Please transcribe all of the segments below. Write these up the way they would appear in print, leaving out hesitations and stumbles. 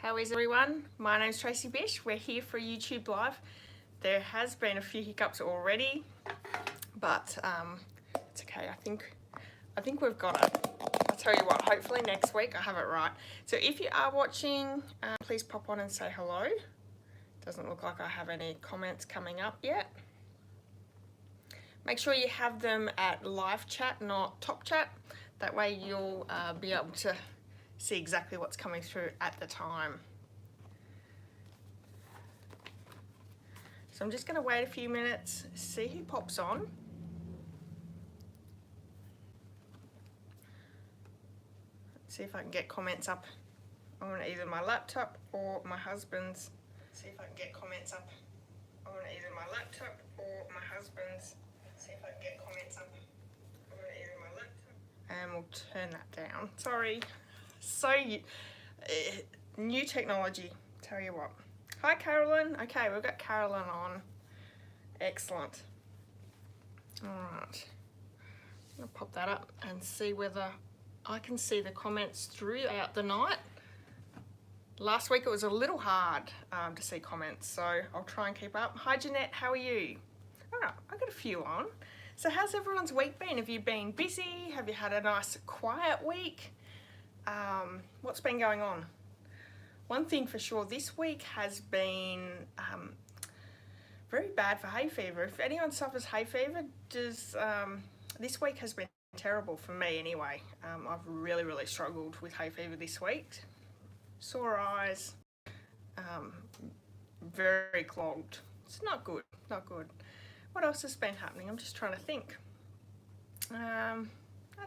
How is everyone? My name's Tracy Bish. We're here for YouTube Live. There has been a few hiccups already, but it's okay. I think we've got it. I'll tell you what, hopefully next week I have it right. So if you are watching, please pop on and say hello. Doesn't look like I have any comments coming up yet. Make sure you have them at live chat, not top chat. That way you'll be able to see exactly what's coming through at the time. So I'm just going to wait a few minutes, see who pops on. Let's see if I can get comments up on either my laptop or my husband's. See if I can get comments up on either my laptop or my husband's. See if I can get comments up on either my laptop. And we'll turn that down. Sorry. So new technology, tell you what. Hi Carolyn. Okay, we've got Carolyn on. Excellent. All right, I'm gonna pop that up and see whether I can see the comments throughout the night. Last week it was a little hard to see comments, so I'll try and keep up. Hi Jeanette, how are you? All right, I got a few on. So how's everyone's week been? Have you been busy? Have you had a nice quiet week? What's been going on? One thing for sure, this week has been very bad for hay fever. If anyone suffers hay fever, this week has been terrible for me anyway. I've really struggled with hay fever this week. Sore eyes, very clogged. It's not good, not good. What else has been happening? I'm just trying to think. I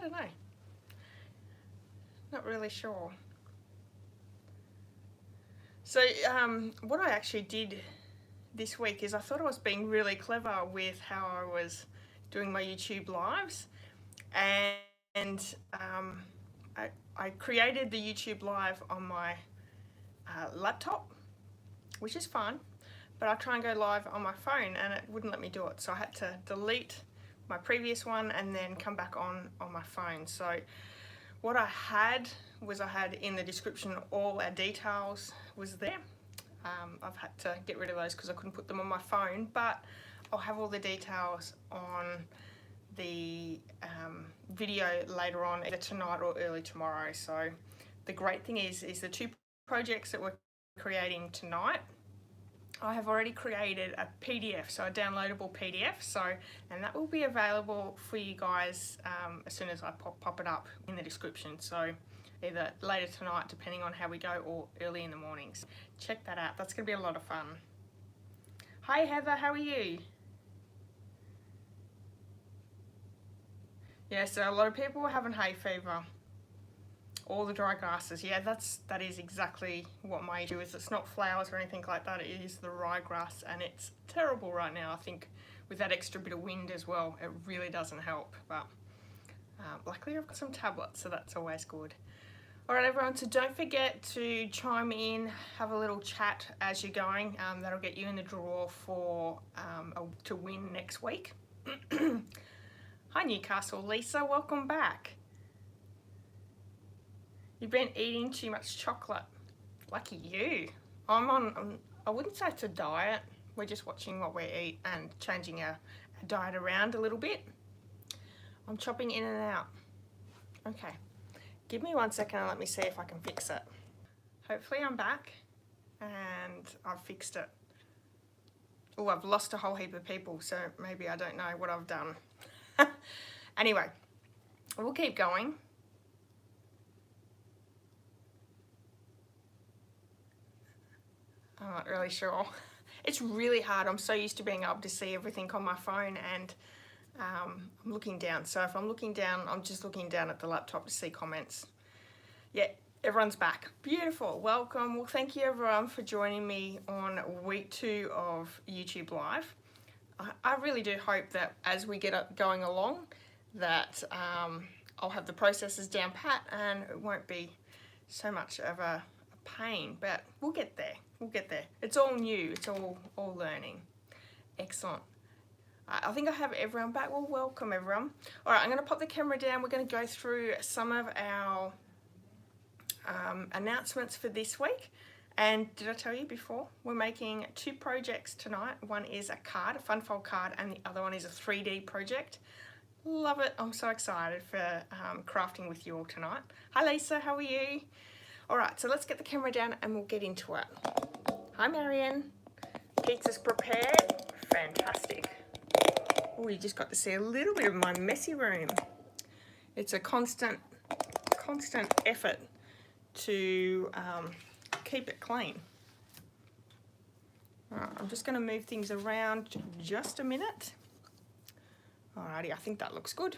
don't know. Not really sure. So what I actually did this week is I thought I was being really clever with how I was doing my YouTube lives, and I created the YouTube live on my laptop, which is fun, but I try and go live on my phone and it wouldn't let me do it, so I had to delete my previous one and then come back on my phone. So what I had in the description all our details was there. I've had to get rid of those because I couldn't put them on my phone, but I'll have all the details on the video later on, either tonight or early tomorrow. So the great thing is the two projects that we're creating tonight, I have already created a PDF, so a downloadable PDF, and that will be available for you guys as soon as I pop it up in the description. So either later tonight, depending on how we go, or early in the mornings. Check that out. That's going to be a lot of fun. Hi Heather, how are you? Yeah, so a lot of people are having hay fever. All the dry grasses, yeah, that is exactly what my issue is. It's not flowers or anything like that, it is the ryegrass, and it's terrible right now. I think with that extra bit of wind as well, it really doesn't help, but luckily I've got some tablets, so that's always good. All right everyone, so don't forget to chime in, have a little chat as you're going. That'll get you in the draw for to win next week. Hi Newcastle, Lisa, welcome back. You've been eating too much chocolate. Lucky you. I'm on, I wouldn't say it's a diet. We're just watching what we eat and changing our diet around a little bit. I'm chopping in and out. Okay. Give me 1 second and let me see if I can fix it. Hopefully I'm back and I've fixed it. Oh, I've lost a whole heap of people, so maybe I don't know what I've done. Anyway, we'll keep going. I'm not really sure. It's really hard. I'm so used to being able to see everything on my phone, and I'm looking down. So if I'm looking down, I'm just looking down at the laptop to see comments. Yeah, everyone's back. Beautiful. Welcome. Well, thank you everyone for joining me on week 2 of YouTube Live. I really do hope that as we get going along, that I'll have the processes down pat and it won't be so much of a pain, but we'll get there. We'll get there. It's all new. It's all learning. Excellent. I think I have everyone back. Well, welcome everyone. All right, I'm going to pop the camera down. We're going to go through some of our announcements for this week, And did I tell you before, we're making 2 projects tonight. One is a card, a fun fold card, and the other one is a 3D project. Love it. I'm so excited for crafting with you all tonight. Hi Lisa, how are you? Alright, so let's get the camera down and we'll get into it. Hi Marion. Pizza's prepared. Fantastic. Oh, you just got to see a little bit of my messy room. It's a constant effort to keep it clean. Alright, I'm just going to move things around just a minute. Alrighty, I think that looks good.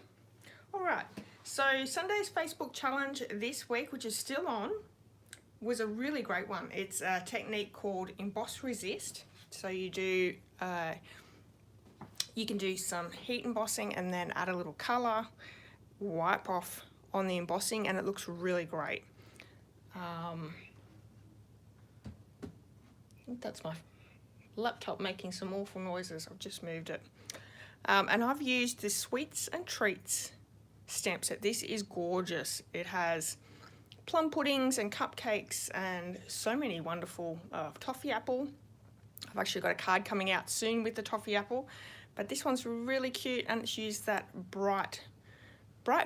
Alright, so Sunday's Facebook challenge this week, which is still on, was a really great one. It's a technique called Emboss Resist. So you do, you can do some heat embossing and then add a little colour, wipe off on the embossing, and it looks really great. I think that's my laptop making some awful noises. I've just moved it. And I've used the Sweets and Treats stamp set. This is gorgeous. It has plum puddings and cupcakes and so many wonderful toffee apple. I've actually got a card coming out soon with the toffee apple, but this one's really cute, and it's used that bright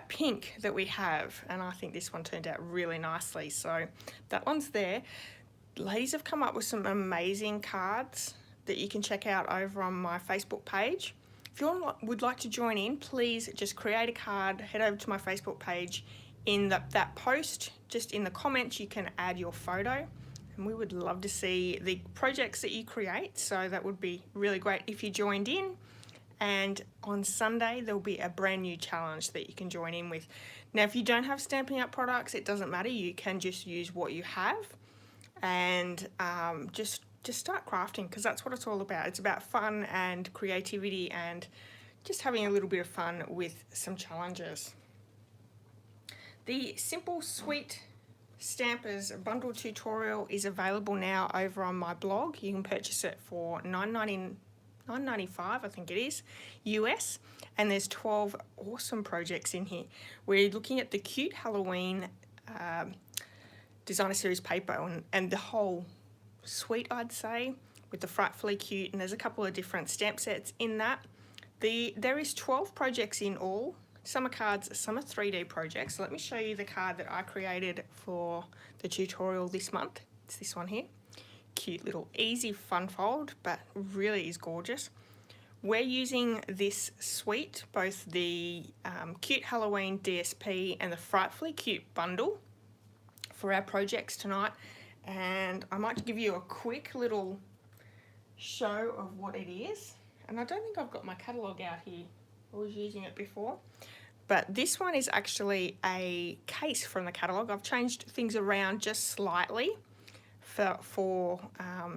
pink that we have, and I think this one turned out really nicely. So that one's there. Ladies have come up with some amazing cards that you can check out over on my Facebook page. If you would like to join in, please just create a card, head over to my Facebook page. In that post, just in the comments, you can add your photo, and we would love to see the projects that you create. So that would be really great if you joined in. And on Sunday, there'll be a brand new challenge that you can join in with. Now, if you don't have Stampin' Up products, it doesn't matter. You can just use what you have and just start crafting, because that's what it's all about. It's about fun and creativity and just having a little bit of fun with some challenges. The Simple Sweet Stampers bundle tutorial is available now over on my blog. You can purchase it for $9.95, I think it is, US, and there's 12 awesome projects in here. We're looking at the cute Halloween designer series paper and the whole suite, I'd say, with the Frightfully cute, and there's a couple of different stamp sets in that. There is 12 projects in all. Some are cards, some are 3D projects. So let me show you the card that I created for the tutorial this month. It's this one here. Cute little easy fun fold, but really is gorgeous. We're using this suite, both the cute Halloween DSP and the Frightfully cute bundle for our projects tonight. And I might give you a quick little show of what it is. And I don't think I've got my catalogue out here. I was using it before. But this one is actually a case from the catalogue. I've changed things around just slightly for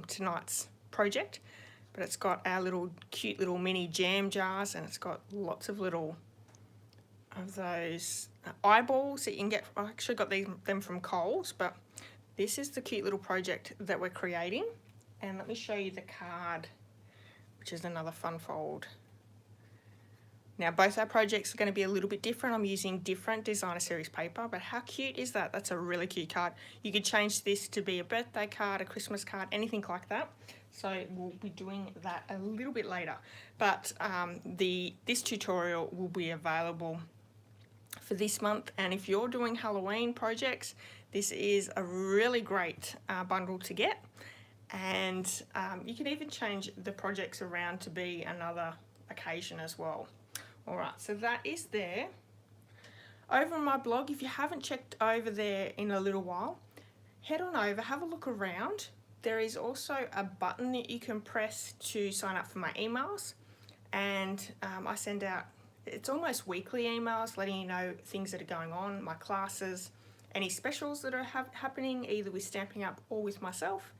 tonight's project. But it's got our little cute little mini jam jars, and it's got lots of little of those eyeballs that you can get. I actually got them from Coles, but this is the cute little project that we're creating. And let me show you the card, which is another fun fold. Now, both our projects are going to be a little bit different. I'm using different designer series paper, but how cute is that? That's a really cute card. You could change this to be a birthday card, a Christmas card, anything like that. So we'll be doing that a little bit later. But this tutorial will be available for this month. And if you're doing Halloween projects, this is a really great bundle to get. And you can even change the projects around to be another occasion as well. Alright, so that is there. Over on my blog, if you haven't checked over there in a little while, head on over, have a look around. There is also a button that you can press to sign up for my emails. And I send out, it's almost weekly emails letting you know things that are going on, my classes, any specials that are happening either with Stampin' Up or with myself.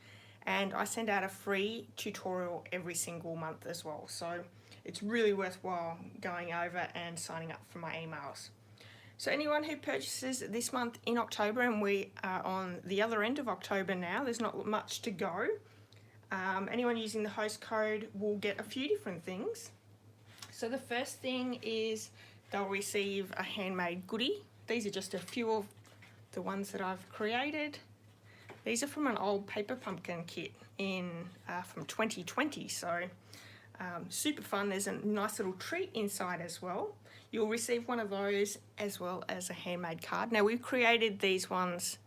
And I send out a free tutorial every single month as well. So it's really worthwhile going over and signing up for my emails. So anyone who purchases this month in October, and we are on the other end of October now, there's not much to go. Anyone using the host code will get a few different things. So the first thing is they'll receive a handmade goodie. These are just a few of the ones that I've created. These are from an old paper pumpkin kit from 2020, so super fun. There's a nice little treat inside as well. You'll receive one of those as well as a handmade card. Now we've created these ones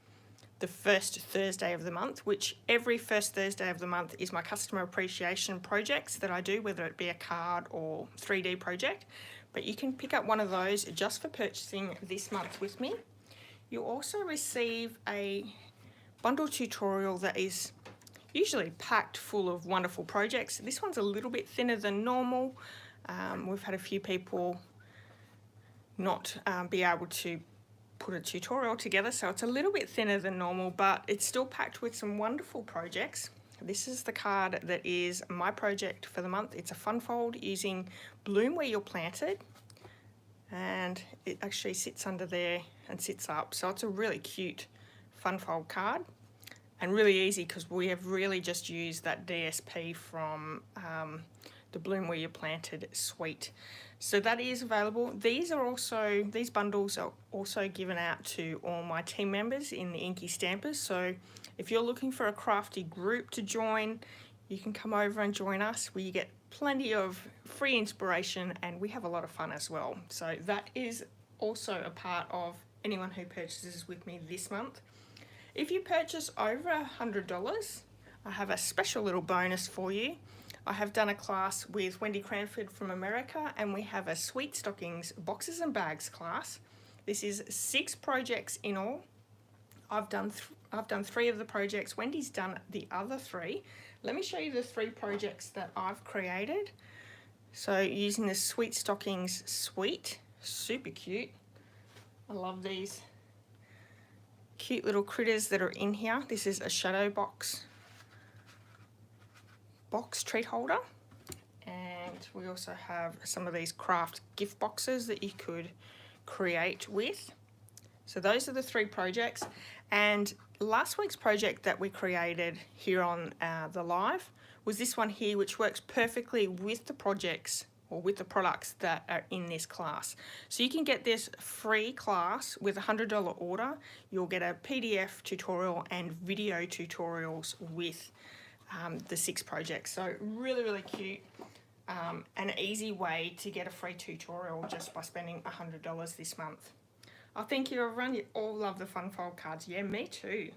the first Thursday of the month, which every first Thursday of the month is my customer appreciation projects that I do, whether it be a card or 3D project. But you can pick up one of those just for purchasing this month with me. You'll also receive a bundle tutorial that is usually packed full of wonderful projects. This one's a little bit thinner than normal. We've had a few people not be able to put a tutorial together, so it's a little bit thinner than normal, but it's still packed with some wonderful projects. This is the card that is my project for the month. It's a fun fold using Bloom Where You're Planted, and it actually sits under there and sits up, so it's a really cute fun fold card and really easy because we have really just used that DSP from the Bloom Where You're Planted suite. So that is available. These bundles are also given out to all my team members in the Inky Stampers. So if you're looking for a crafty group to join, you can come over and join us, where you get plenty of free inspiration and we have a lot of fun as well. So that is also a part of anyone who purchases with me this month. If you purchase over $100, I have a special little bonus for you. I have done a class with Wendy Cranford from America, and we have a Sweet Stockings boxes and bags class. This is 6 projects in all. I've done 3 of the projects. Wendy's done the other 3. Let me show you the 3 projects that I've created. So using the Sweet Stockings suite, super cute. I love these cute little critters that are in here. This is a shadow box treat holder, and we also have some of these craft gift boxes that you could create with. So those are the 3 projects, and last week's project that we created here on the live was this one here, which works perfectly with the projects or with the products that are in this class. So you can get this free class with a $100 order. You'll get a PDF tutorial and video tutorials with the 6 projects. So really, really cute. An easy way to get a free tutorial just by spending $100 this month. Oh, thank you everyone. You all love the fun fold cards. Yeah, me too.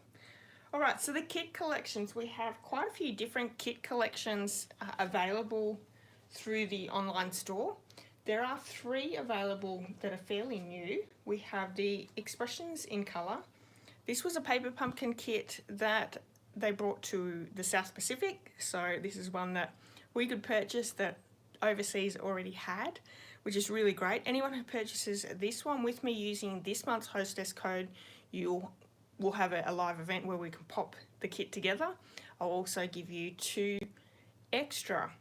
All right, so the kit collections. We have quite a few different kit collections available through the online store. There are 3 available that are fairly new. We have the Expressions in Colour. This was a paper pumpkin kit that they brought to the South Pacific, so this is one that we could purchase that overseas already had, which is really great. Anyone who purchases this one with me using this month's hostess code, we'll have a live event where we can pop the kit together. I'll also give you 2 extra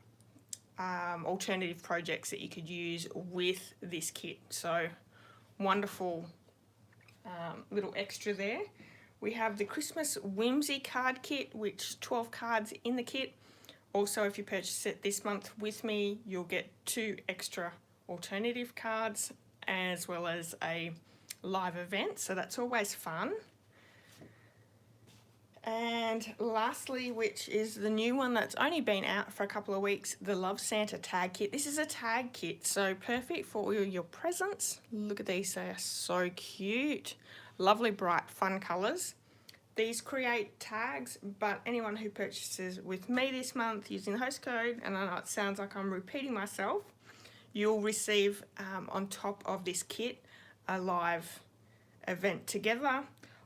alternative projects that you could use with this kit. So wonderful little extra there. We have the Christmas Whimsy card kit, which 12 cards in the kit. Also, if you purchase it this month with me, you'll get 2 extra alternative cards as well as a live event. So that's always fun. And lastly, which is the new one that's only been out for a couple of weeks, the Love Santa tag kit. This is a tag kit, so perfect for all your presents. Look at these, they are so cute. Lovely, bright, fun colours. These create tags, but anyone who purchases with me this month using the host code, and I know it sounds like I'm repeating myself, you'll receive on top of this kit a live event together.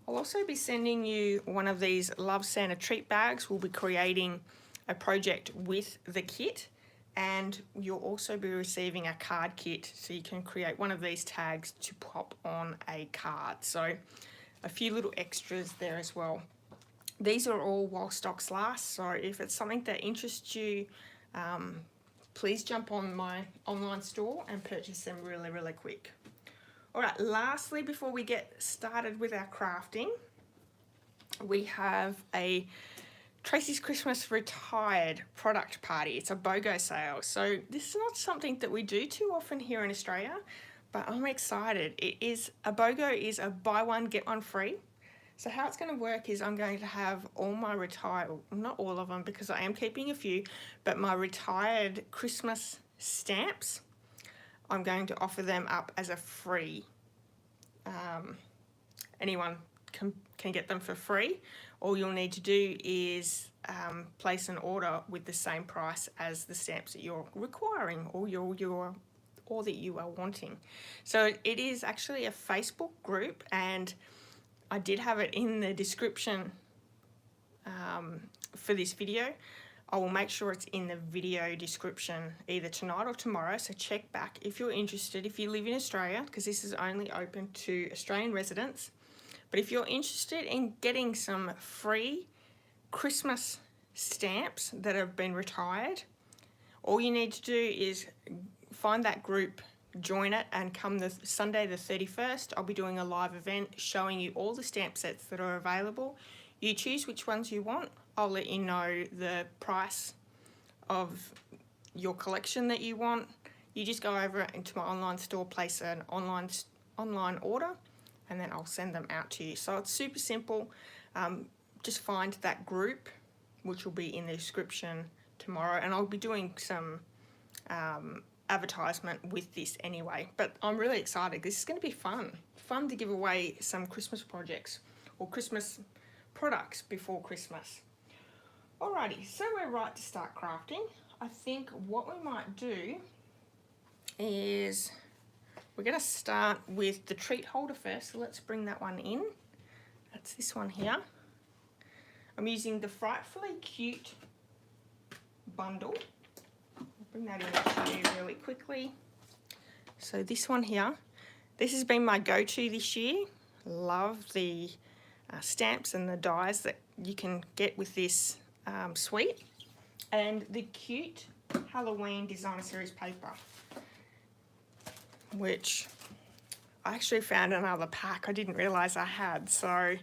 I'll also be sending you one of these Love Santa treat bags. We'll be creating a project with the kit, and you'll also be receiving a card kit, so you can create one of these tags to pop on a card. So a few little extras there as well. These are all while stocks last, so if it's something that interests you, please jump on my online store and purchase them really, really quick. All right, lastly, before we get started with our crafting, we have a Tracy's Christmas Retired product party. It's a BOGO sale. So this is not something that we do too often here in Australia, but I'm excited. A BOGO is a buy one, get one free. So how it's going to work is I'm going to have all my retired, not all of them because I am keeping a few, but my retired Christmas stamps, I'm going to offer them up as a free. Anyone can get them for free. All you'll need to do is place an order with the same price as the stamps that you're requiring or that you are wanting. So it is actually a Facebook group, and I did have it in the description for this video. I will make sure it's in the video description either tonight or tomorrow, so check back if you're interested, if you live in Australia, because this is only open to Australian residents. But if you're interested in getting some free Christmas stamps that have been retired, all you need to do is find that group, join it, and come the Sunday the 31st, I'll be doing a live event showing you all the stamp sets that are available. You choose which ones you want. I'll let you know the price of your collection that you want. You just go over into my online store, place an online order, and then I'll send them out to you. So it's super simple. Just find that group, which will be in the description tomorrow, and I'll be doing some advertisement with this anyway. But I'm really excited. This is going to be fun to give away some Christmas projects or Christmas products before Christmas. Alrighty, so we're right to start crafting. I think what we might do is we're going to start with the treat holder first. So let's bring that one in. That's this one here. I'm using the Frightfully Cute bundle. I'll bring that in and show you really quickly. So this one here, this has been my go-to this year. Love the stamps and the dies that you can get with this suite, and the cute Halloween designer series paper, which I actually found another pack I didn't realize I had. So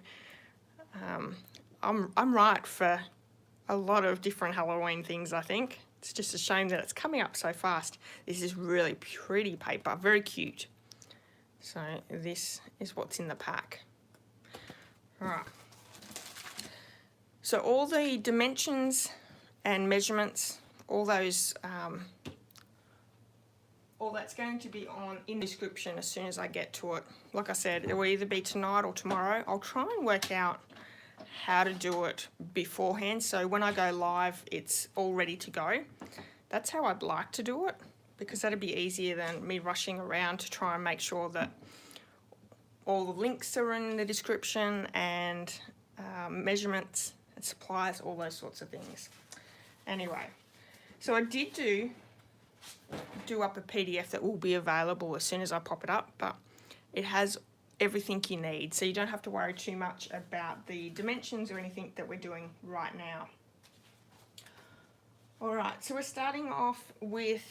I'm right for a lot of different Halloween things, I think. It's just a shame that it's coming up so fast. This is really pretty paper, very cute. So this is what's in the pack. All right. So all the dimensions and measurements, all those, all that's going to be in the description as soon as I get to it. Like I said, it will either be tonight or tomorrow. I'll try and work out how to do it beforehand, so when I go live, it's all ready to go. That's how I'd like to do it, because that'd be easier than me rushing around to try and make sure that all the links are in the description and measurements and supplies, all those sorts of things. Anyway, so I did do up a PDF that will be available as soon as I pop it up, but it has everything you need, so you don't have to worry too much about the dimensions or anything that we're doing right now. All right, so we're starting off with,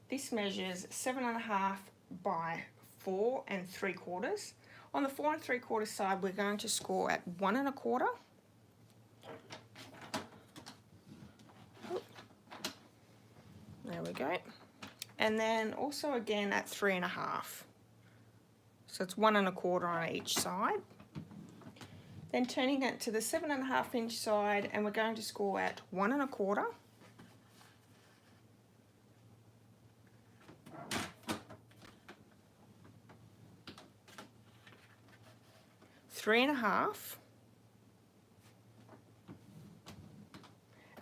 this measures 7.5 by 4 3/4. On the 4 3/4 side, we're going to score at 1 1/4. There we go. And then also again at 3 1/2. So it's 1 1/4 on each side. Then turning it to the 7.5 inch side, and we're going to score at 1 1/4. Three 1/2,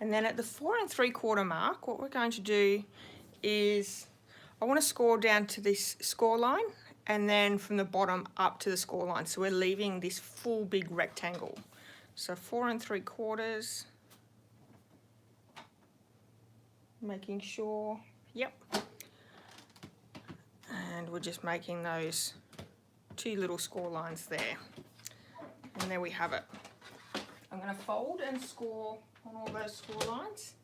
and then at the 4 3/4 mark, what we're going to do is I want to score down to this score line, and then from the bottom up to the score line. So we're leaving this full big rectangle. So 4 3/4, making sure, yep. And we're just making those 2 little score lines there. And there we have it. I'm going to fold and score on all those score lines.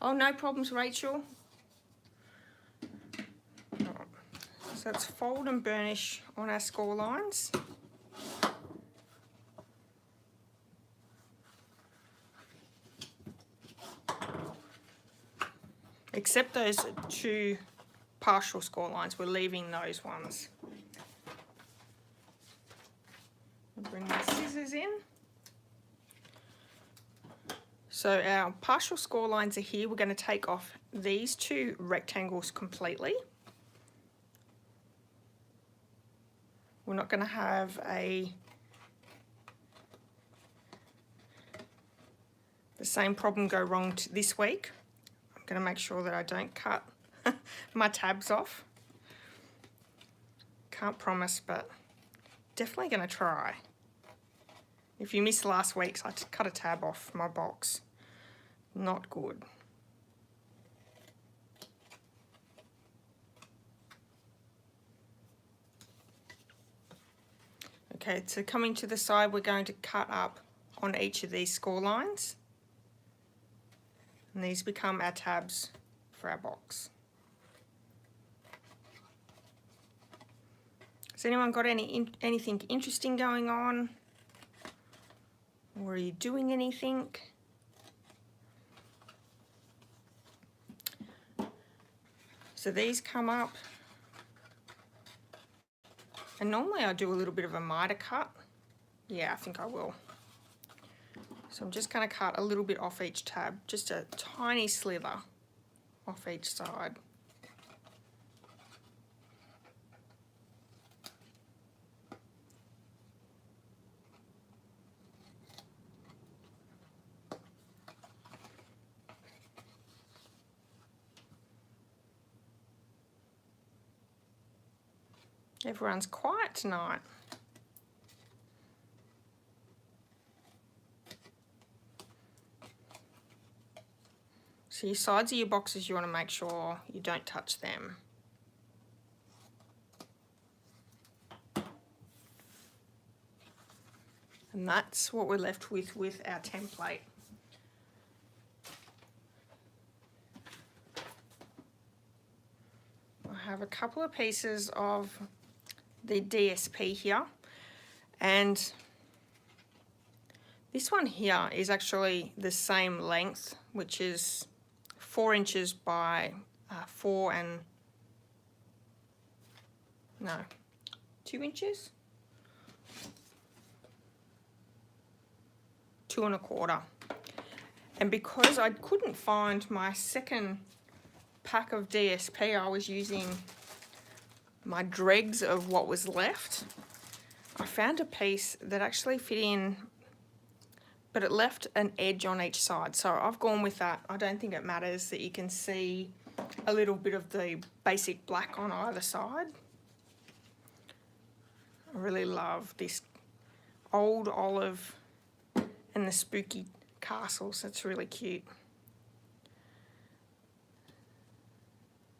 Oh, no problems, Rachel. Right. So let's fold and burnish on our score lines. Except those 2 partial score lines, we're leaving those ones. Bring my scissors in. So our partial score lines are here. We're going to take off these two rectangles completely. We're not going to have the same problem go wrong this week. I'm going to make sure that I don't cut my tabs off. Can't promise, but definitely going to try. If you missed last week's, I cut a tab off my box. Not good. Okay, so coming to the side, we're going to cut up on each of these score lines. And these become our tabs for our box. Has anyone got anything interesting going on? Or are you doing anything? So these come up. And normally I do a little bit of a miter cut. Yeah, I think I will. So I'm just going to cut a little bit off each tab, just a tiny slither off each side. Everyone's quiet tonight. So your sides of your boxes, you want to make sure you don't touch them. And that's what we're left with our template. I have a couple of pieces of the DSP here, and this one here is actually the same length, which is 4 inches by 2 inches, 2 1/4. And because I couldn't find my second pack of DSP, I was using my dregs of what was left. I found a piece that actually fit in, but it left an edge on each side, so I've gone with that. I don't think it matters that you can see a little bit of the basic black on either side. I really love this old olive and the spooky castles. That's really cute.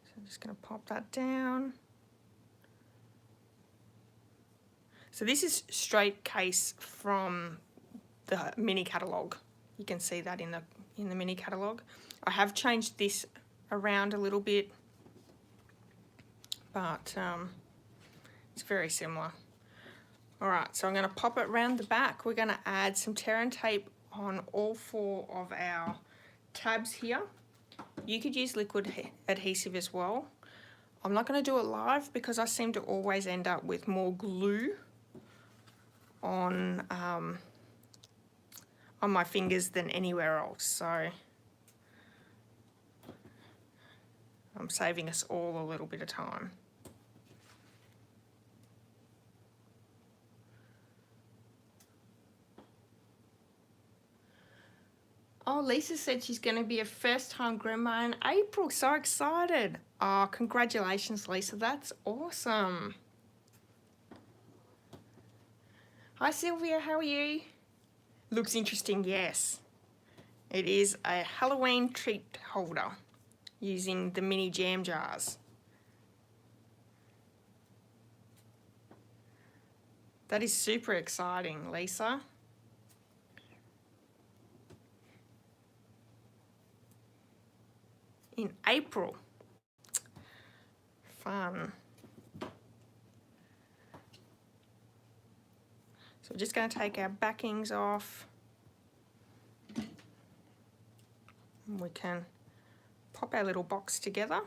So I'm just going to pop that down. So this is straight case from the mini catalogue. You can see that in the mini catalogue. I have changed this around a little bit, but it's very similar. All right, so I'm going to pop it around the back. We're going to add some tear and tape on all 4 of our tabs here. You could use liquid adhesive as well. I'm not going to do it live because I seem to always end up with more glue on my fingers than anywhere else, so I'm saving us all a little bit of time. Oh, Lisa said she's going to be a first-time grandma in April. So excited. Oh, congratulations, Lisa. That's awesome. Hi, Sylvia. How are you? Looks interesting, yes. It is a Halloween treat holder using the mini jam jars. That is super exciting, Lisa. In April. Fun. So we're just going to take our backings off. And we can pop our little box together.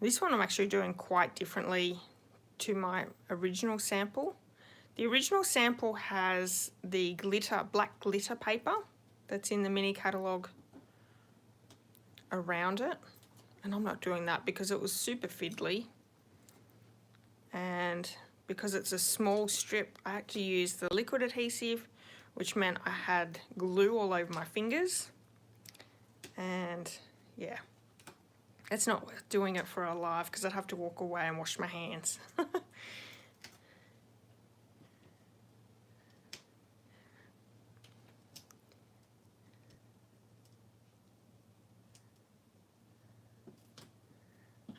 This one I'm actually doing quite differently to my original sample. The original sample has the glitter, black glitter paper that's in the mini catalogue around it, and I'm not doing that because it was super fiddly, and because it's a small strip I had to use the liquid adhesive, which meant I had glue all over my fingers, and yeah, it's not worth doing it for a live because I'd have to walk away and wash my hands.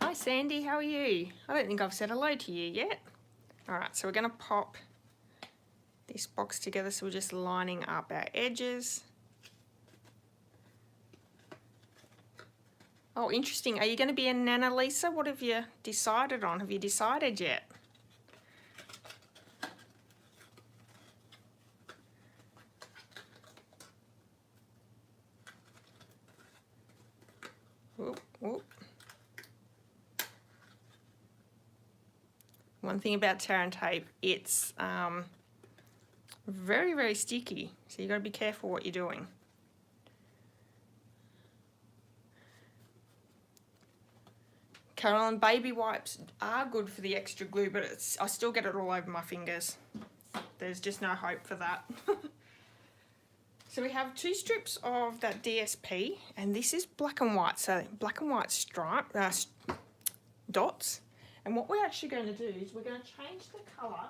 Hi Sandy, how are you? I don't think I've said hello to you yet. Alright, so we're going to pop this box together, so we're just lining up our edges. Oh, interesting. Are you going to be a Nana Lisa? What have you decided on? Have you decided yet? Whoop, whoop. One thing about tear and tape, it's very, very sticky, so you've got to be careful what you're doing. Carolyn, baby wipes are good for the extra glue, but I still get it all over my fingers. There's just no hope for that. So we have 2 strips of that DSP, and this is black and white, so black and white stripe dots. And what we're actually going to do is we're going to change the colour,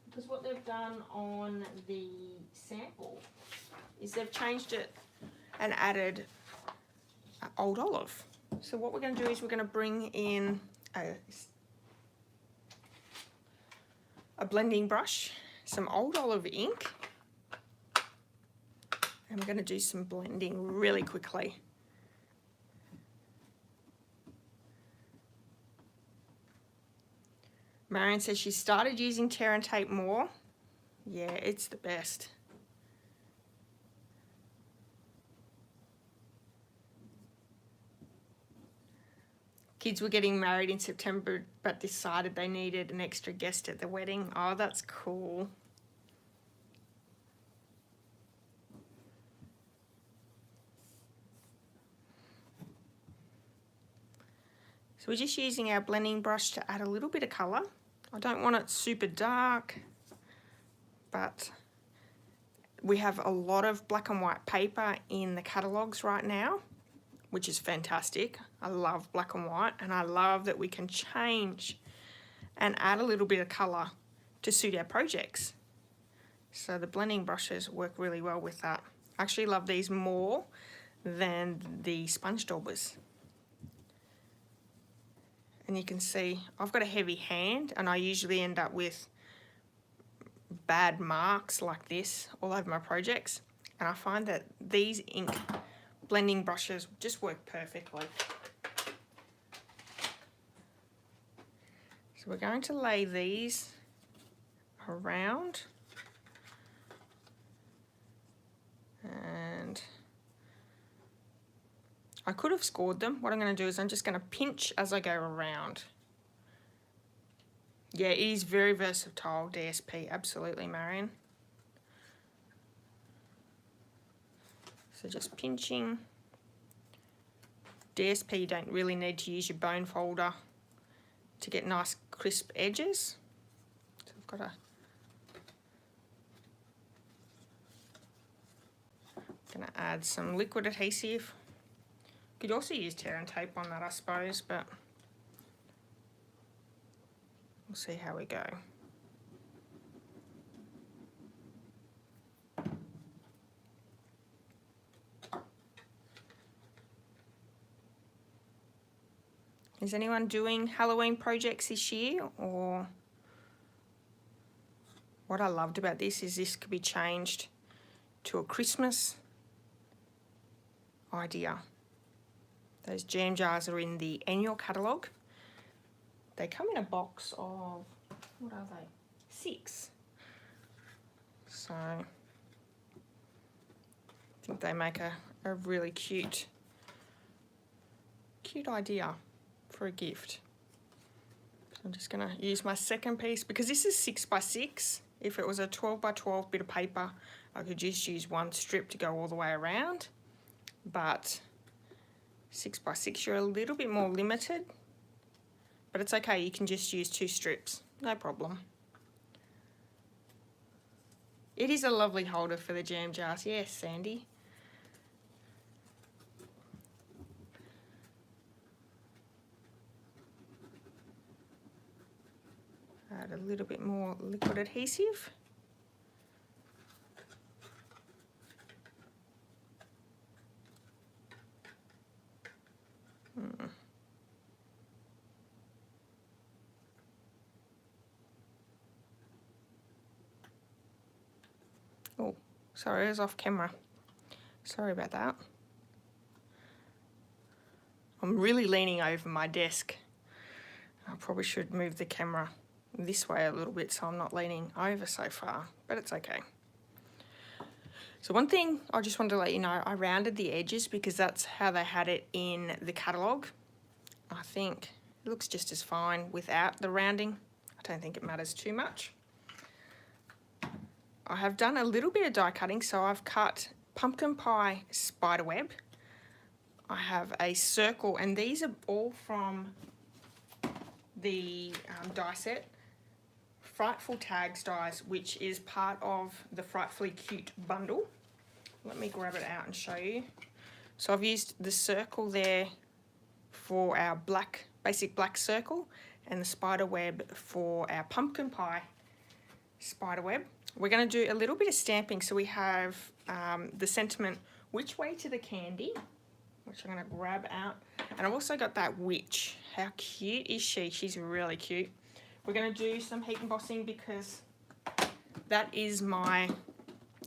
because what they've done on the sample is they've changed it and added Old Olive. So what we're going to do is we're going to bring in a blending brush, some Old Olive ink, and we're going to do some blending really quickly. Marion says she started using tear and tape more. Yeah, it's the best. Kids were getting married in September, but decided they needed an extra guest at the wedding. Oh, that's cool. So we're just using our blending brush to add a little bit of colour. I don't want it super dark, but we have a lot of black and white paper in the catalogues right now, which is fantastic. I love black and white, and I love that we can change and add a little bit of colour to suit our projects. So the blending brushes work really well with that. I actually love these more than the sponge daubers. And you can see I've got a heavy hand, and I usually end up with bad marks like this all over my projects, and I find that these ink blending brushes just work perfectly. So we're going to lay these around, and I could have scored them. What I'm going to do is I'm just going to pinch as I go around. Yeah, it is very versatile, DSP, absolutely, Marion. So just pinching. DSP, you don't really need to use your bone folder to get nice crisp edges. So I've got gonna add some liquid adhesive. Could also use tear and tape on that, I suppose, but we'll see how we go. Is anyone doing Halloween projects this year? Or what I loved about this is this could be changed to a Christmas idea. Those jam jars are in the annual catalogue. They come in a box of, what are they? 6. So I think they make a really cute idea for a gift. So I'm just going to use my second piece because this is 6 by 6. If it was a 12 by 12 bit of paper, I could just use one strip to go all the way around. But 6 by 6, you're a little bit more limited. But it's okay, you can just use 2 strips, no problem. It is a lovely holder for the jam jars. Yes, Sandy. Add a little bit more liquid adhesive. Oh, sorry, it was off camera. Sorry about that. I'm really leaning over my desk. I probably should move the camera this way a little bit so I'm not leaning over so far, but it's okay. So one thing I just wanted to let you know, I rounded the edges because that's how they had it in the catalogue. I think it looks just as fine without the rounding. I don't think it matters too much. I have done a little bit of die cutting, so I've cut pumpkin pie spider web. I have a circle, and these are all from the die set, Frightful Tags dies, which is part of the Frightfully Cute bundle. Let me grab it out and show you. So I've used the circle there for our black, basic black circle, and the spider web for our pumpkin pie spider web. We're going to do a little bit of stamping, so we have the sentiment, which way to the candy, which I'm going to grab out. And I've also got that witch. How cute is she? She's really cute. We're going to do some heat embossing because that is my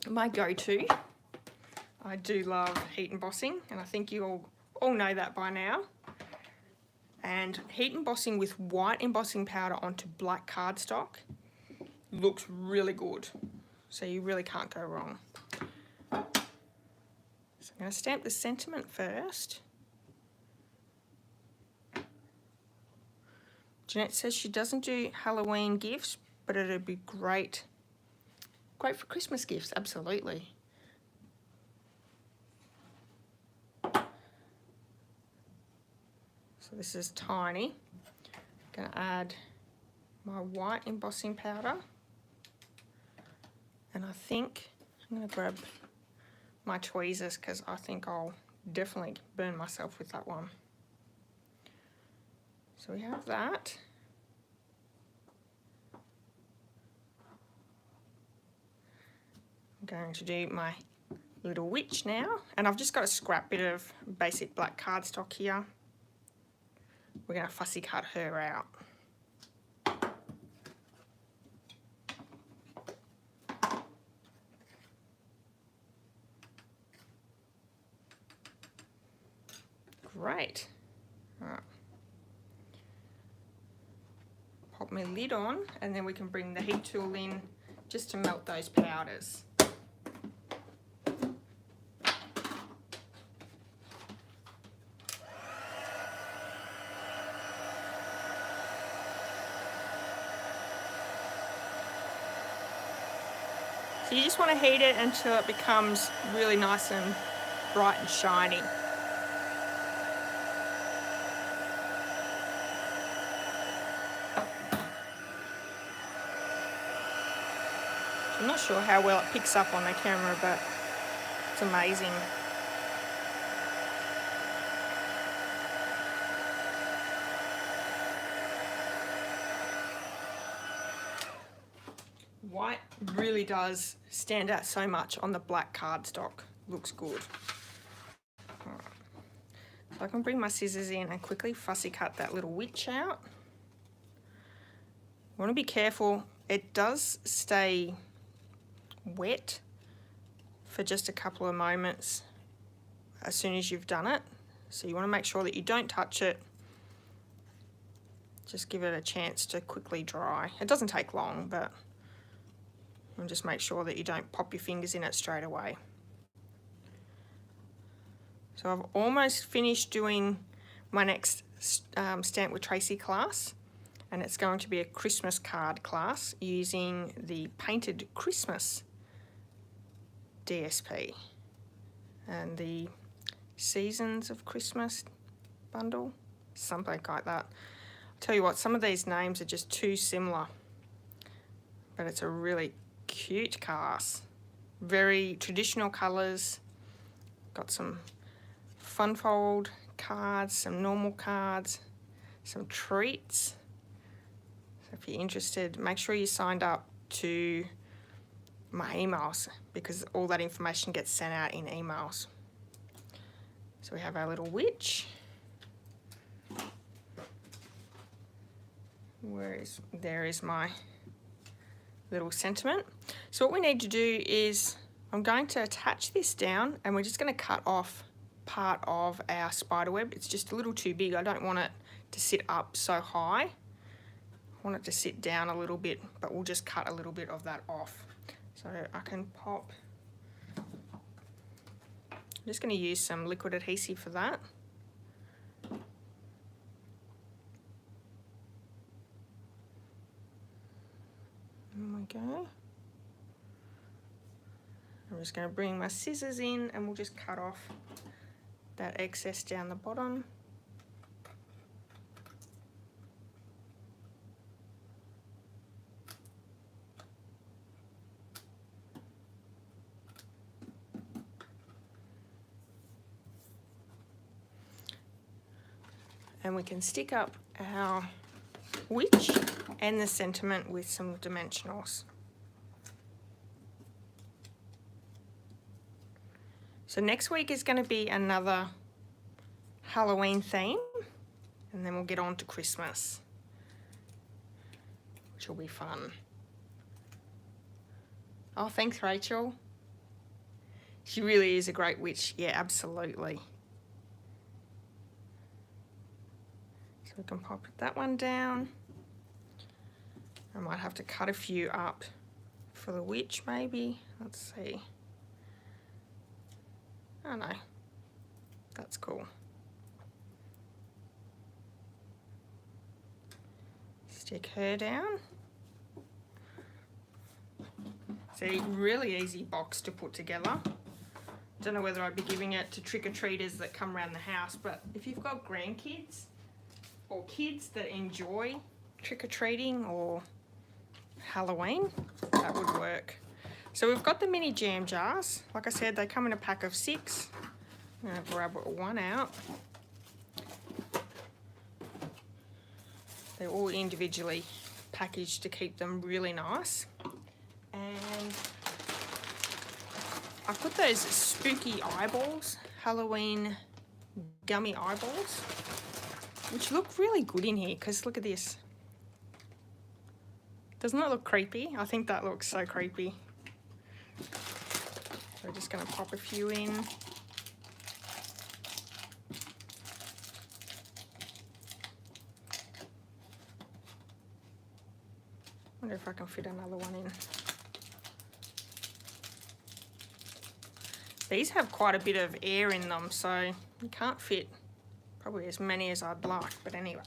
go-to. I do love heat embossing, and I think you all know that by now. And heat embossing with white embossing powder onto black cardstock looks really good. So you really can't go wrong. So I'm going to stamp the sentiment first. Jeanette says she doesn't do Halloween gifts, but it'd be great for Christmas gifts, absolutely. So this is tiny. I'm going to add my white embossing powder. And I think I'm going to grab my tweezers because I think I'll definitely burn myself with that one. So we have that. I'm going to do my little witch now, and I've just got a scrap bit of basic black cardstock here. We're going to fussy cut her out. Great. All right. Pop my lid on, and then we can bring the heat tool in just to melt those powders. So you just want to heat it until it becomes really nice and bright and shiny. I'm not sure how well it picks up on the camera, but it's amazing. White really does stand out so much on the black cardstock. Looks good. All right. So I can bring my scissors in and quickly fussy cut that little witch out. I want to be careful. It does stay wet for just a couple of moments as soon as you've done it. So you want to make sure that you don't touch it. Just give it a chance to quickly dry. It doesn't take long, but and just make sure that you don't pop your fingers in it straight away. So I've almost finished doing my next Stamp with Tracy class, and it's going to be a Christmas card class using the Painted Christmas DSP and the Seasons of Christmas bundle, something like that. I'll tell you what, some of these names are just too similar, but it's a really cute class. Very traditional colours, got some fun fold cards, some normal cards, some treats. So if you're interested, make sure you signed up to my emails, because all that information gets sent out in emails. So we have our little witch. There is my little sentiment. So what we need to do is, I'm going to attach this down, and we're just going to cut off part of our spider web. It's just a little too big. I don't want it to sit up so high. I want it to sit down a little bit, but we'll just cut a little bit of that off. So I can pop, I'm just going to use some liquid adhesive for that. There we go. I'm just going to bring my scissors in, and we'll just cut off that excess down the bottom. And we can stick up our witch and the sentiment with some dimensionals. So next week is going to be another Halloween theme, and then we'll get on to Christmas, which will be fun. Oh, thanks, Rachel. She really is a great witch. Yeah, absolutely. So we can pop that one down. I might have to cut a few up for the witch, maybe. Let's see. Oh no, that's cool. Stick her down. See, really easy box to put together. Don't know whether I'd be giving it to trick-or-treaters that come around the house, but if you've got grandkids or kids that enjoy trick-or-treating or Halloween, that would work. So we've got the mini jam jars. Like I said, they come in a pack of 6. I'm going to grab one out. They're all individually packaged to keep them really nice. And I put those spooky eyeballs, Halloween gummy eyeballs, which look really good in here, because look at this. Doesn't that look creepy? I think that looks so creepy. So we're just going to pop a few in. Wonder if I can fit another one in. These have quite a bit of air in them, so you can't fit probably as many as I'd like, but anyway.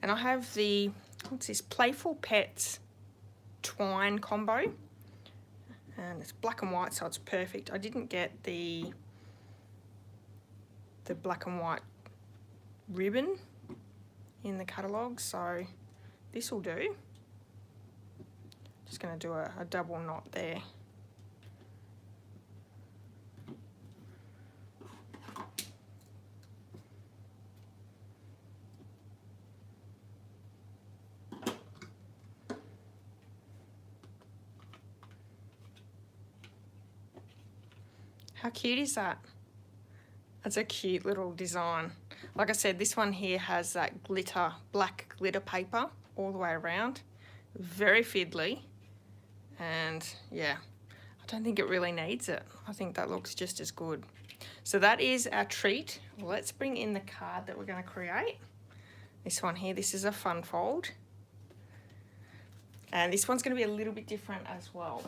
And I have the, what's this, Playful Pets twine combo, and it's black and white, so it's perfect. I didn't get the black and white ribbon in the catalogue, so this will do. Just going to do a double knot there. How cute is that? That's a cute little design. Like I said, this one here has that glitter, black glitter paper all the way around. Very fiddly. And yeah, I don't think it really needs it. I think that looks just as good. So that is our treat. Let's bring in the card that we're going to create. This one here, this is a fun fold. And this one's going to be a little bit different as well.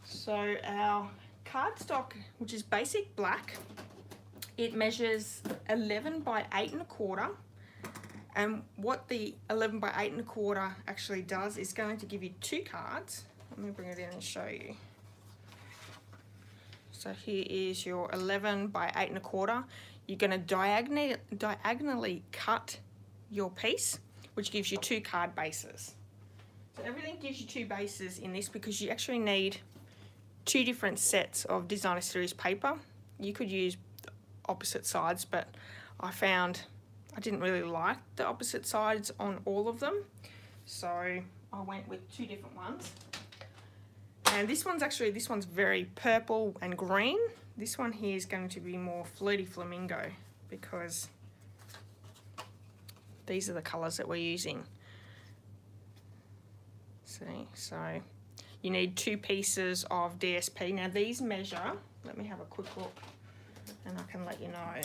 So our cardstock, which is basic black, It measures 11 by 8 1/4. And what the 11 by 8 1/4 actually does is going to give you 2 cards. Let me bring it in and show you. So here is your 11 by 8 1/4. You're going to diagonally cut your piece, which gives you 2 card bases. So everything gives you 2 bases in this because you actually need 2 different sets of designer series paper. You could use opposite sides, but I found I didn't really like the opposite sides on all of them, so I went with 2 different ones. And this one's very purple and green. This one here is going to be more flirty flamingo because these are the colours that we're using. See, so you need 2 pieces of DSP. Now these measure, let me have a quick look and I can let you know.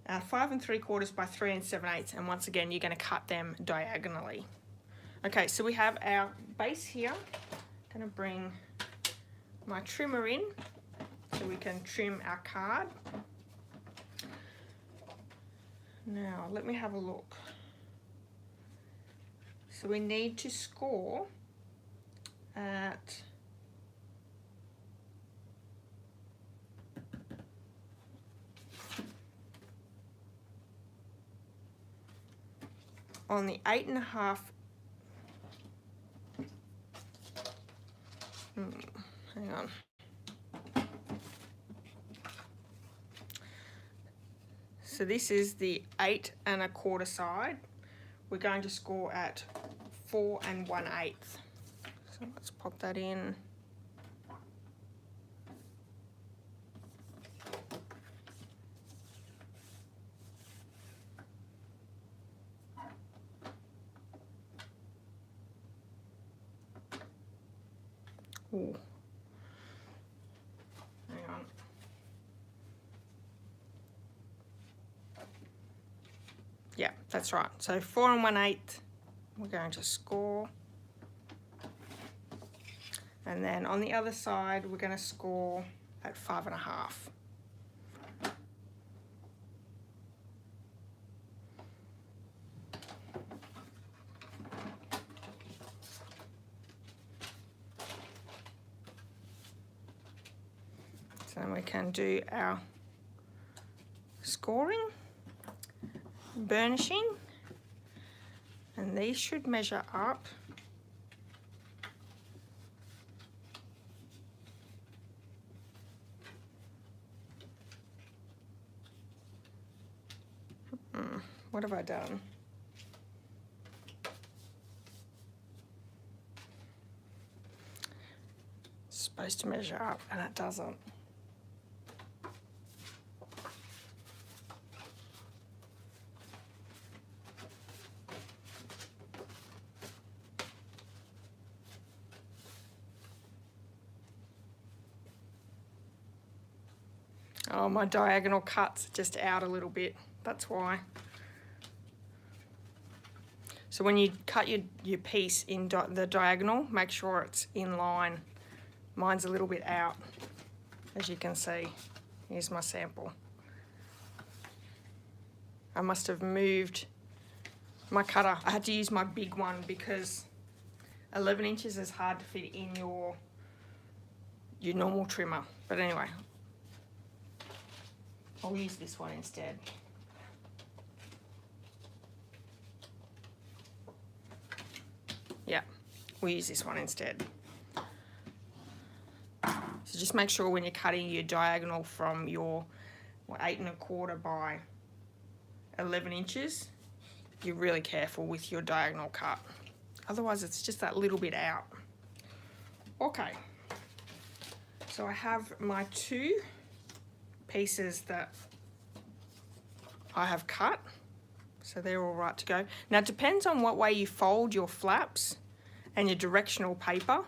5 3/4 by 3 7/8, and once again you're going to cut them diagonally. Okay, so we have our base here. I'm going to bring my trimmer in so we can trim our card. Now let me have a look. So we need to score at on the 8 1/2. Hang on. So this is the 8 1/4 side. We're going to score at 4 1/8. So let's pop that in. Ooh. Hang on. Yeah, that's right. So 4 1/8, we're going to score. And then on the other side, we're going to score at 5 1/2. So then we can do our scoring, burnishing, and these should measure up . What have I done? It's supposed to measure up and it doesn't. Oh, my diagonal cut's just out a little bit, that's why. So when you cut your piece in the diagonal, make sure it's in line. Mine's a little bit out, as you can see. Here's my sample. I must have moved my cutter. I had to use my big one because 11 inches is hard to fit in your normal trimmer. But anyway, I'll use this one instead. Yeah, we'll use this one instead. So just make sure when you're cutting your diagonal from your 8 1/4 by 11 inches, you're really careful with your diagonal cut. Otherwise it's just that little bit out. Okay, so I have my 2 pieces that I have cut. So they're all right to go. Now it depends on what way you fold your flaps and your directional paper.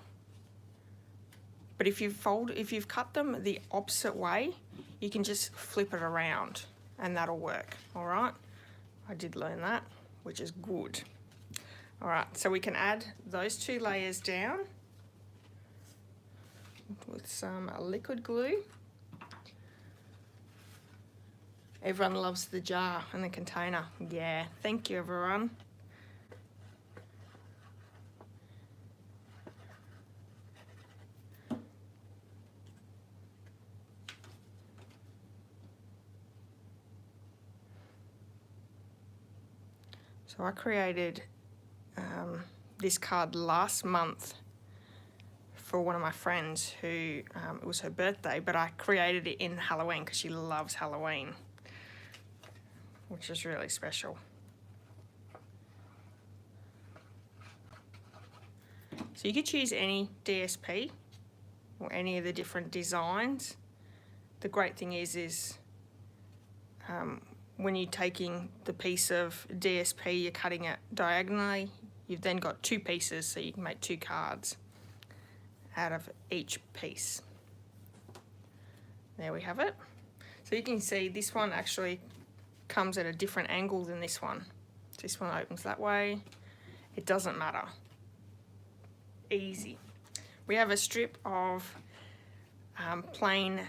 But if you've cut them the opposite way, you can just flip it around and that'll work, all right? I did learn that, which is good. All right, so we can add those 2 layers down. with some liquid glue. Everyone loves the jar and the container. Yeah, thank you everyone. So I created this card last month for one of my friends who, it was her birthday, but I created it in Halloween because she loves Halloween, which is really special. So you could choose any DSP or any of the different designs. The great thing is when you're taking the piece of DSP, you're cutting it diagonally. You've then got two pieces, so you can make two cards out of each piece. There we have it. So you can see this one actually comes at a different angle than this one. This one opens that way. It doesn't matter. Easy. We have a strip of plain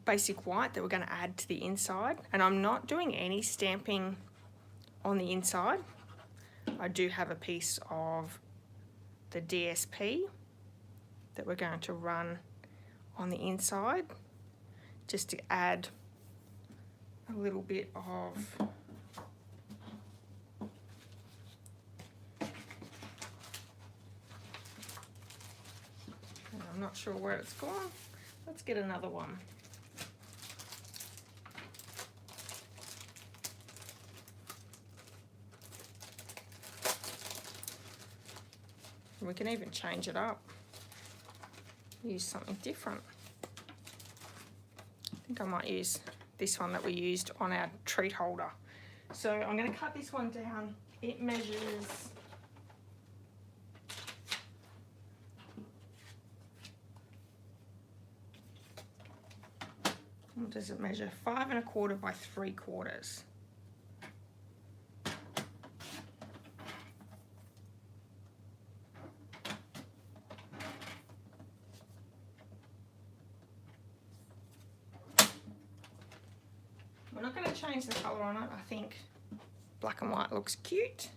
basic white that we're going to add to the inside, and I'm not doing any stamping on the inside. I do have a piece of the DSP that we're going to run on the inside just to add a little bit of I'm not sure where it's gone. Let's get another one. We can even change it up. Use something different. I think I might use this one that we used on our treat holder. So I'm going to cut this one down. It measures what does it measure? 5 1/4 by 3/4. We're not going to change the colour on it. I think black and white looks cute.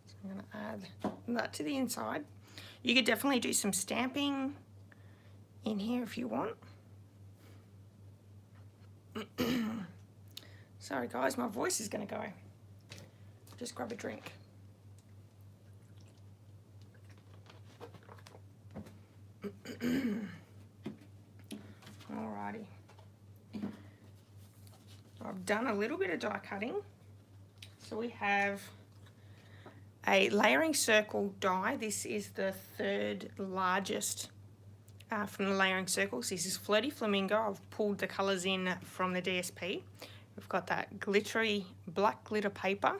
So I'm going to add that to the inside. You could definitely do some stamping in here if you want. Sorry guys, my voice is going to go. Just grab a drink. Alrighty. I've done a little bit of die cutting. So we have a layering circle die. This is the 3rd largest from the layering circles. This is Flirty Flamingo. I've pulled the colours in from the DSP. We've got that glittery black glitter paper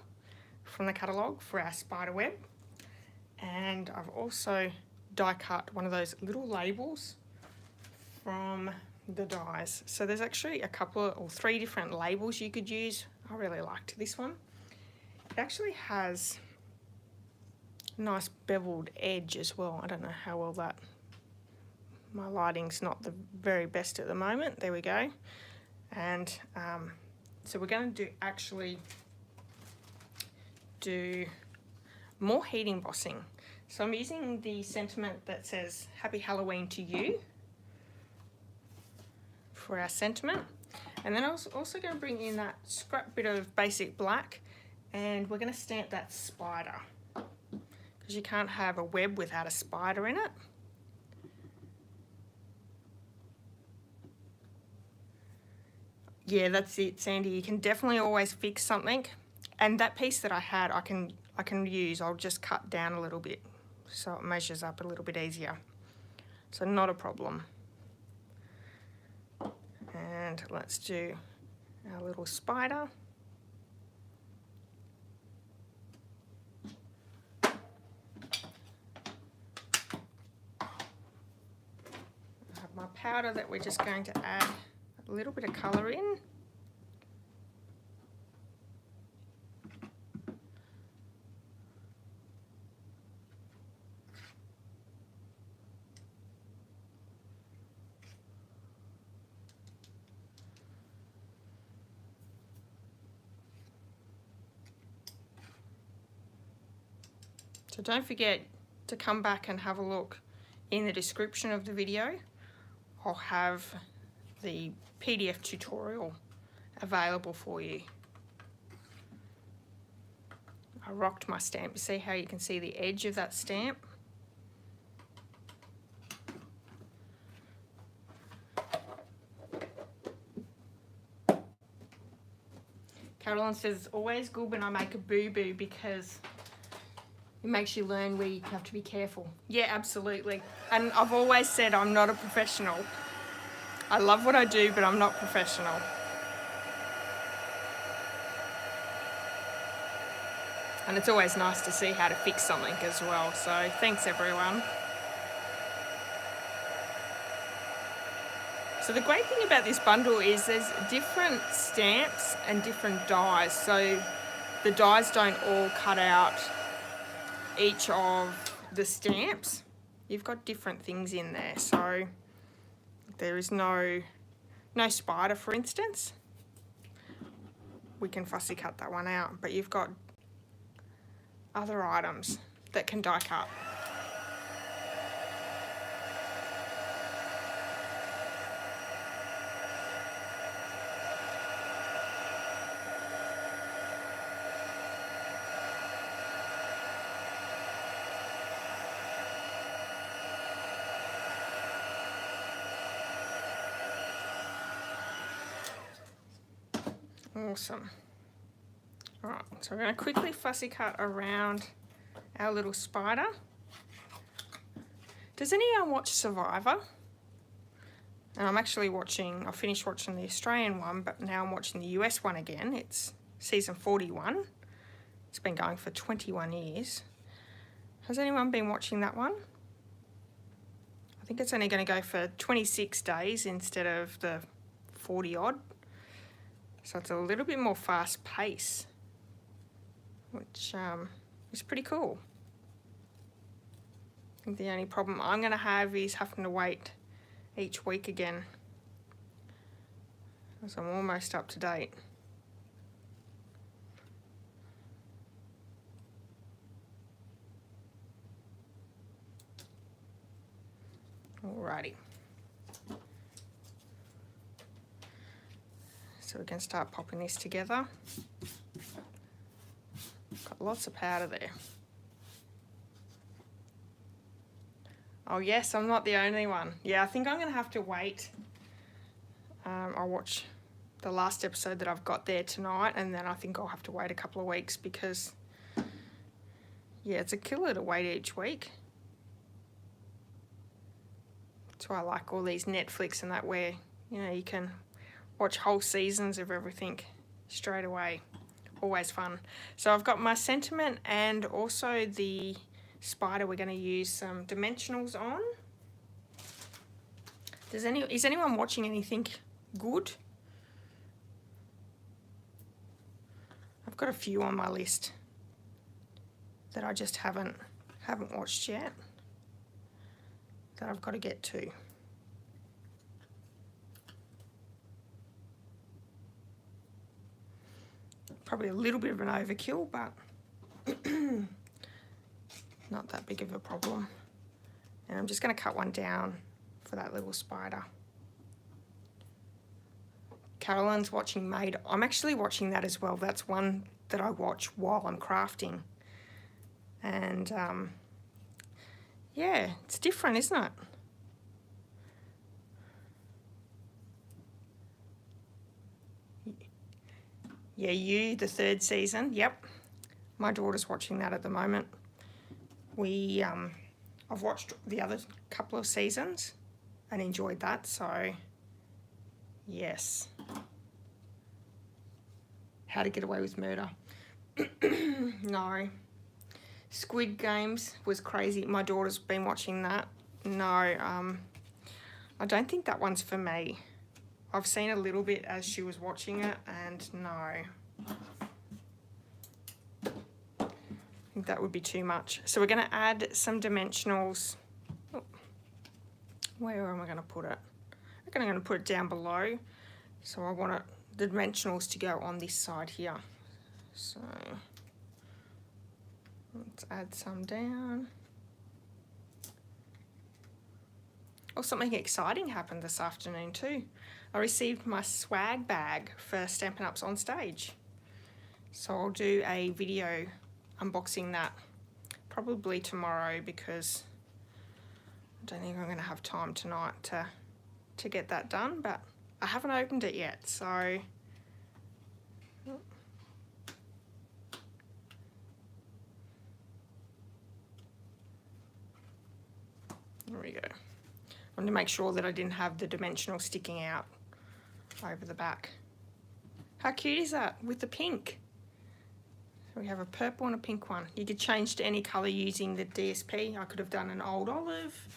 from the catalogue for our spider web. And I've also die cut one of those little labels from the dies. So there's actually a couple or 3 different labels you could use. I really liked this one. It actually has a nice beveled edge as well. I don't know how well that, my lighting's not the very best at the moment. There we go. And so we're going to do more heat embossing. So I'm using the sentiment that says Happy Halloween to you for our sentiment. And then I was also going to bring in that scrap bit of basic black, and we're going to stamp that spider because you can't have a web without a spider in it. Yeah, that's it, Sandy. You can definitely always fix something. And that piece that I had, I can use. I'll just cut down a little bit so it measures up a little bit easier. So not a problem. And let's do our little spider. I have my powder that we're just going to add a little bit of colour in. So don't forget to come back and have a look in the description of the video. I'll have the PDF tutorial available for you. I rocked my stamp. See how you can see the edge of that stamp? Caroline says it's always good when I make a boo-boo because it makes you learn where you have to be careful. Yeah, absolutely. And I've always said I'm not a professional. I love what I do, but I'm not professional. And it's always nice to see how to fix something as well. So thanks everyone. So the great thing about this bundle is there's different stamps and different dies. So the dies don't all cut out each of the stamps. You've got different things in there. So there is no spider, for instance. We can fussy cut that one out, but you've got other items that can die cut. Awesome. Alright, so we're going to quickly fussy cut around our little spider. Does anyone watch Survivor? And I'm actually watching, I finished watching the Australian one, but now I'm watching the US one again. It's season 41. It's been going for 21 years. Has anyone been watching that one? I think it's only going to go for 26 days instead of the 40 odd. So it's a little bit more fast pace, which is pretty cool. I think the only problem I'm going to have is having to wait each week again, because I'm almost up to date. Alrighty. So we can start popping this together. Got lots of powder there. Oh yes, I'm not the only one. Yeah, I think I'm gonna have to wait. I'll watch the last episode that I've got there tonight, and then I think I'll have to wait a couple of weeks because, yeah, it's a killer to wait each week. That's why I like all these Netflix and that, where, you know, you can watch whole seasons of everything straight away. Always fun. So I've got my sentiment and also the spider we're going to use some dimensionals on. Is anyone watching anything good? I've got a few on my list that I just haven't watched yet, that I've got to get to. Probably a little bit of an overkill, but not that big of a problem. And I'm just going to cut one down for that little spider. Caroline's watching Made. I'm actually watching that as well. That's one that I watch while I'm crafting. And yeah, it's different, isn't it? Yeah, You, the third season. Yep, my daughter's watching that at the moment. I've watched the other couple of seasons and enjoyed that, so yes. How to Get Away with Murder. No. Squid Games was crazy. My daughter's been watching that. No, I don't think that one's for me. I've seen a little bit as she was watching it, and no. I think that would be too much. So we're going to add some dimensionals. Oh, where am I going to put it? I reckon I'm going to put it down below. So I want the dimensionals to go on this side here. So Let's add some down. Oh, something exciting happened this afternoon too. I received my swag bag for Stampin' Up's On Stage. So I'll do a video unboxing that probably tomorrow, because I don't think I'm going to have time tonight to get that done, but I haven't opened it yet, so there we go. I wanted to make sure that I didn't have the dimensional sticking out over the back. How cute is that with the pink? So we have a purple and a pink one. You could change to any colour using the DSP. I could have done an old olive.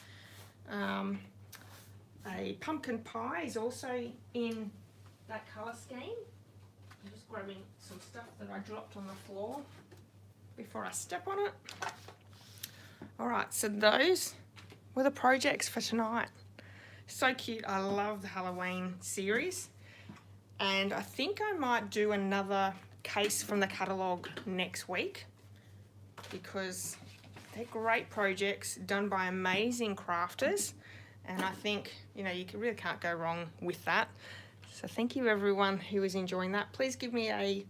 A pumpkin pie is also in that colour scheme. I'm just grabbing some stuff that I dropped on the floor before I step on it. Alright, so those were the projects for tonight. So cute. I love the Halloween series, and I think I might do another case from the catalogue next week, because they're great projects done by amazing crafters, and I think, you know, you really can't go wrong with that. So thank you everyone who is enjoying that. Please give me a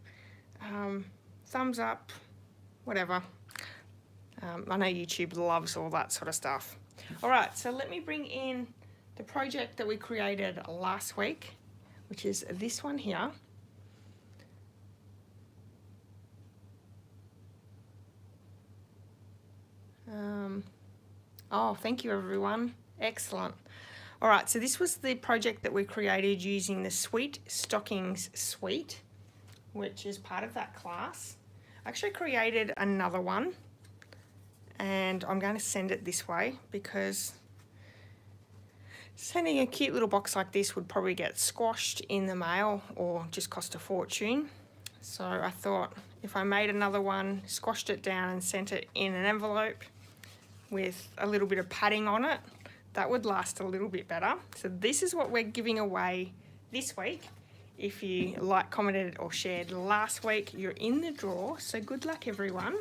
thumbs up, whatever. I know YouTube loves all that sort of stuff. Alright, so let me bring in the project that we created last week, which is this one here. Oh, thank you everyone. Excellent. Alright, so this was the project that we created using the Sweet Stockings suite, which is part of that class. I actually created another one, and I'm going to send it this way, because sending a cute little box like this would probably get squashed in the mail or just cost a fortune. So I thought if I made another one, squashed it down and sent it in an envelope with a little bit of padding on it, that would last a little bit better. So this is what we're giving away this week. If you liked, commented or shared last week, you're in the draw. So good luck everyone.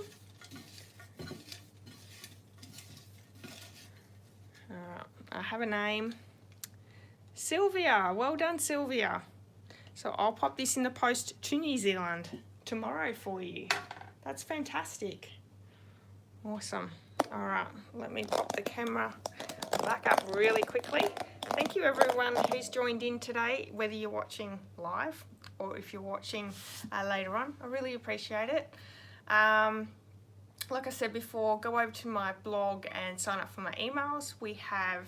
I have a name. Sylvia, well done Sylvia. So I'll pop this in the post to New Zealand tomorrow for you. That's fantastic. Awesome. All right, let me pop the camera back up really quickly. Thank you everyone who's joined in today, whether you're watching live or if you're watching later on. I really appreciate it. Like I said before, go over to my blog and sign up for my emails. We have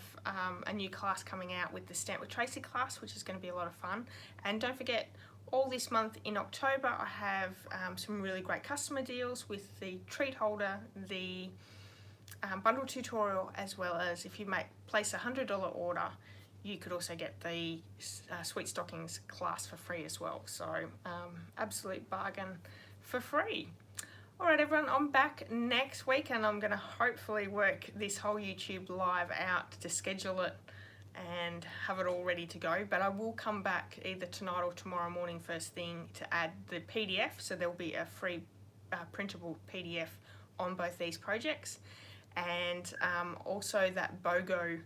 a new class coming out with the Stamp with Tracy class, which is going to be a lot of fun. And don't forget, all this month in October, I have some really great customer deals with the treat holder, the bundle tutorial, as well as if you place a $100 order, you could also get the Sweet Stockings class for free as well. So absolute bargain for free. Alright everyone, I'm back next week, and I'm going to hopefully work this whole YouTube live out to schedule it and have it all ready to go. But I will come back either tonight or tomorrow morning first thing to add the PDF, so there will be a free printable PDF on both these projects. And also that BOGO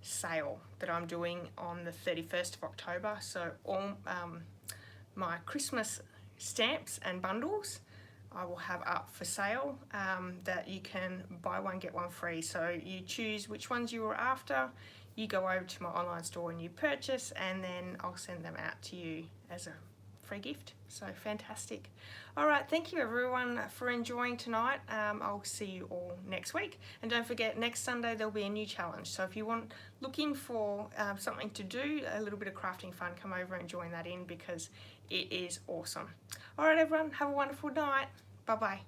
sale that I'm doing on the 31st of October. So all my Christmas stamps and bundles I will have up for sale, that you can buy one get one free. So you choose which ones you were after, you go over to my online store and you purchase, and then I'll send them out to you as a free gift. So fantastic. Alright, thank you everyone for enjoying tonight. I'll see you all next week, and don't forget, next Sunday there'll be a new challenge. So if you want, looking for something to do, a little bit of crafting fun, come over and join that in, because it is awesome. Alright everyone, have a wonderful night. Bye bye.